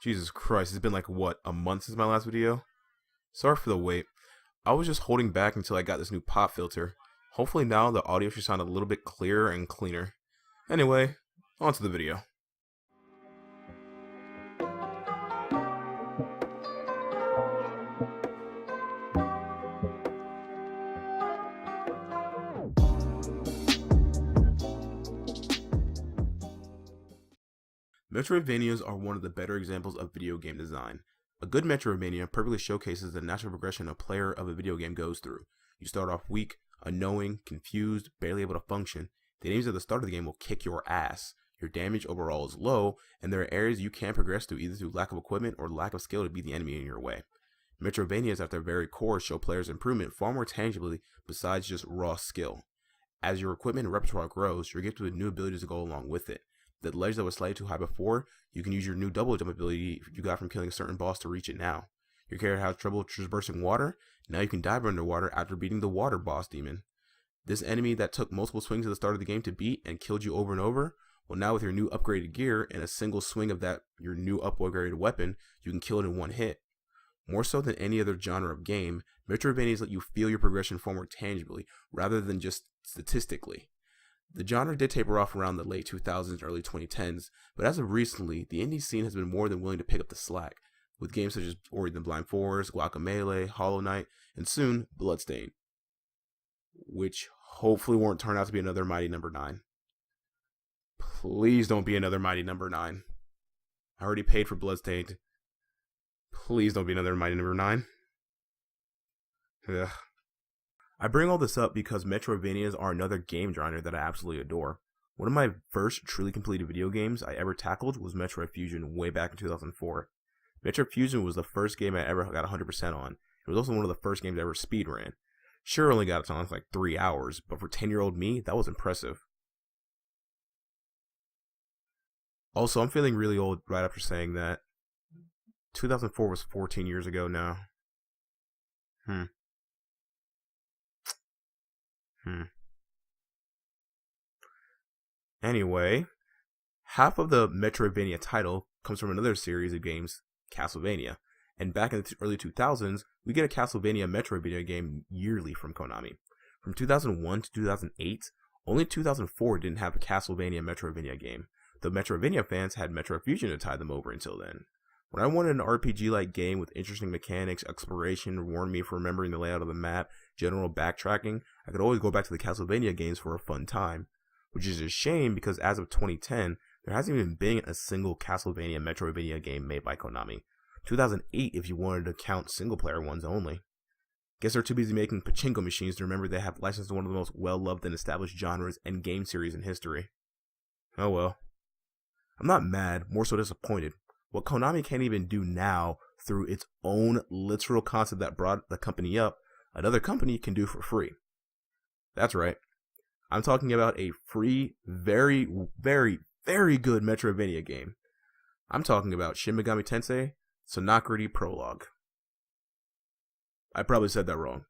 Jesus Christ, it's been like, what, a month since my last video? Sorry for the wait. I was just holding back until I got this new pop filter. Hopefully now the audio should sound a little bit clearer and cleaner. Anyway, on to the video. Metroidvanias are one of the better examples of video game design. A good Metroidvania perfectly showcases the natural progression a player of a video game goes through. You start off weak, unknowing, confused, barely able to function. The enemies at the start of the game will kick your ass. Your damage overall is low, and there are areas you can't progress through either through lack of equipment or lack of skill to beat the enemy in your way. Metroidvanias at their very core show players improvement far more tangibly besides just raw skill. As your equipment and repertoire grows, you're gifted with new abilities to go along with it. The ledge that was slightly too high before, you can use your new double jump ability you got from killing a certain boss to reach it now. Your character has trouble traversing water, now you can dive underwater after beating the water boss demon. This enemy that took multiple swings at the start of the game to beat and killed you over and over, well now with your new upgraded gear and a single swing of your new upgraded weapon, you can kill it in one hit. More so than any other genre of game, Metroidvanias let you feel your progression far more tangibly, rather than just statistically. The genre did taper off around the late 2000s and early 2010s, but as of recently, the indie scene has been more than willing to pick up the slack, with games such as Ori the Blind Forest, Guacamelee, Hollow Knight, and soon, Bloodstained. Which hopefully won't turn out to be another Mighty Number 9. Please don't be another Mighty Number 9. I already paid for Bloodstained. Please don't be another Mighty Number 9. Ugh. I bring all this up because Metroidvanias are another game genre that I absolutely adore. One of my first truly completed video games I ever tackled was Metroid Fusion way back in 2004. Metroid Fusion was the first game I ever got 100% on. It was also one of the first games I ever speedran. Sure, only got it on like 3 hours, but for 10-year-old me, that was impressive. Also, I'm feeling really old right after saying that. 2004 was 14 years ago now. Anyway, half of the Metroidvania title comes from another series of games, Castlevania. And back in the early 2000s, we get a Castlevania Metroidvania game yearly from Konami. From 2001 to 2008, only 2004 didn't have a Castlevania Metroidvania game, though Metroidvania fans had Metroid Fusion to tide them over until then. When I wanted an RPG-like game with interesting mechanics, exploration, rewarding me for remembering the layout of the map, general backtracking, I could always go back to the Castlevania games for a fun time. Which is a shame because as of 2010, there hasn't even been a single Castlevania Metroidvania game made by Konami. 2008 if you wanted to count single-player ones only. Guess they're too busy making pachinko machines to remember they have licensed one of the most well-loved and established genres and game series in history. Oh well. I'm not mad, more so disappointed. What Konami can't even do now through its own literal concept that brought the company up, another company can do for free. That's right. I'm talking about a free, very, very, very good Metroidvania game. I'm talking about Shin Megami Tensei, Synchronicity Prologue. I probably said that wrong.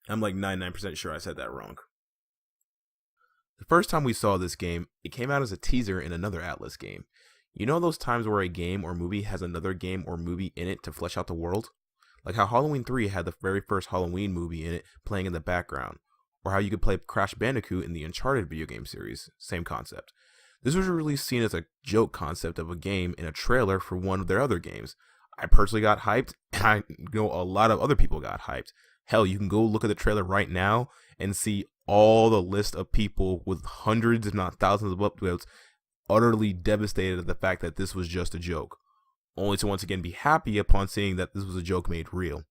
I'm like 99% sure I said that wrong. The first time we saw this game, it came out as a teaser in another Atlas game. You know those times where a game or movie has another game or movie in it to flesh out the world? Like how Halloween 3 had the very first Halloween movie in it playing in the background. Or how you could play Crash Bandicoot in the Uncharted video game series. Same concept. This was released seen as a joke concept of a game in a trailer for one of their other games. I personally got hyped, and I know a lot of other people got hyped. Hell, you can go look at the trailer right now and see all the list of people with hundreds if not thousands of upvotes utterly devastated at the fact that this was just a joke, only to once again be happy upon seeing that this was a joke made real.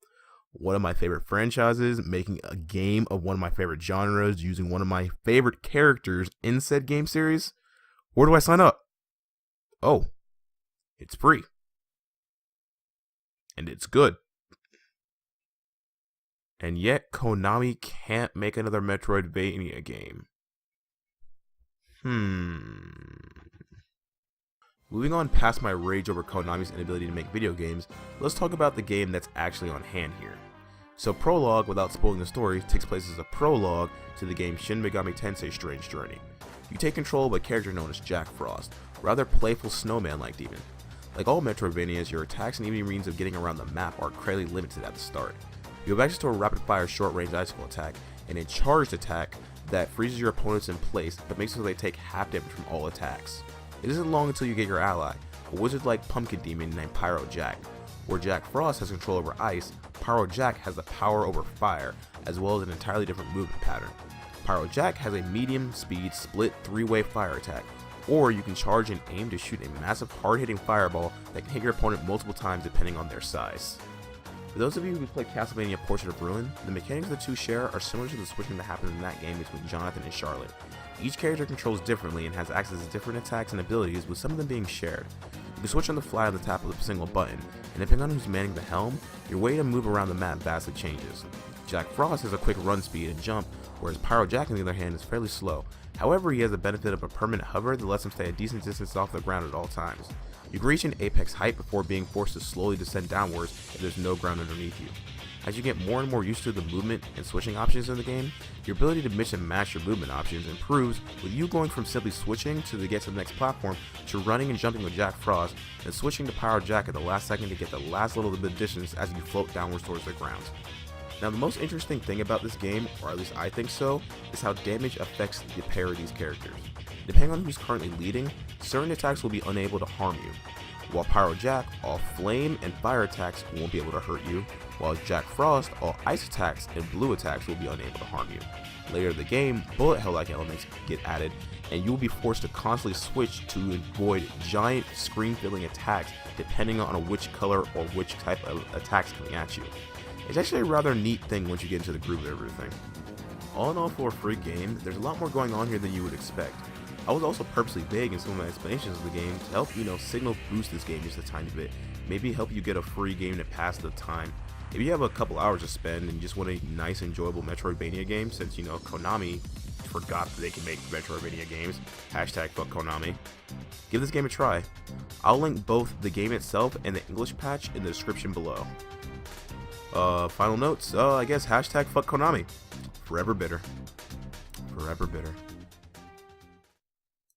One of my favorite franchises making a game of one of my favorite genres using one of my favorite characters in said game series. Where do I sign up? Oh, it's free. And it's good. And yet Konami can't make another Metroidvania game. Moving on past my rage over Konami's inability to make video games, let's talk about the game that's actually on hand here. So Prologue, without spoiling the story, takes place as a prologue to the game Shin Megami Tensei Strange Journey. You take control of a character known as Jack Frost, a rather playful snowman-like demon. Like all Metroidvanias, your attacks and even means of getting around the map are clearly limited at the start. You have access to a rapid-fire short-range icicle attack and a charged attack that freezes your opponents in place but makes it so they take half damage from all attacks. It isn't long until you get your ally, a wizard-like pumpkin demon named Pyro Jack. Where Jack Frost has control over ice, Pyro Jack has the power over fire, as well as an entirely different movement pattern. Pyro Jack has a medium speed split 3-way fire attack, or you can charge and aim to shoot a massive hard-hitting fireball that can hit your opponent multiple times depending on their size. For those of you who played Castlevania Portrait of Ruin, the mechanics the two share are similar to the switching that happens in that game between Jonathan and Charlotte. Each character controls differently and has access to different attacks and abilities, with some of them being shared. You can switch on the fly on the tap of a single button, and depending on who's manning the helm, your way to move around the map vastly changes. Jack Frost has a quick run speed and jump, whereas Pyro Jack on the other hand is fairly slow. However, he has the benefit of a permanent hover that lets him stay a decent distance off the ground at all times. You can reach an apex height before being forced to slowly descend downwards if there's no ground underneath you. As you get more and more used to the movement and switching options in the game, your ability to mix and match your movement options improves, with you going from simply switching to get to the next platform to running and jumping with Jack Frost, and switching to Pyro Jack at the last second to get the last little bit of distance as you float downwards towards the ground. Now, the most interesting thing about this game, or at least I think so, is how damage affects the pair of these characters. Depending on who's currently leading, certain attacks will be unable to harm you. While Pyro Jack, all flame and fire attacks won't be able to hurt you, while Jack Frost, all ice attacks and blue attacks will be unable to harm you. Later in the game, bullet hell-like elements get added, and you will be forced to constantly switch to avoid giant screen-filling attacks depending on which color or which type of attacks coming at you. It's actually a rather neat thing once you get into the groove of everything. All in all, for a free game, there's a lot more going on here than you would expect. I was also purposely vague in some of my explanations of the game to help, signal boost this game just a tiny bit. Maybe help you get a free game to pass the time. If you have a couple hours to spend and you just want a nice, enjoyable Metroidvania game, since, Konami forgot that they can make Metroidvania games, hashtag fuck Konami, give this game a try. I'll link both the game itself and the English patch in the description below. Final notes, I guess hashtag fuck Konami. Forever bitter. Forever bitter.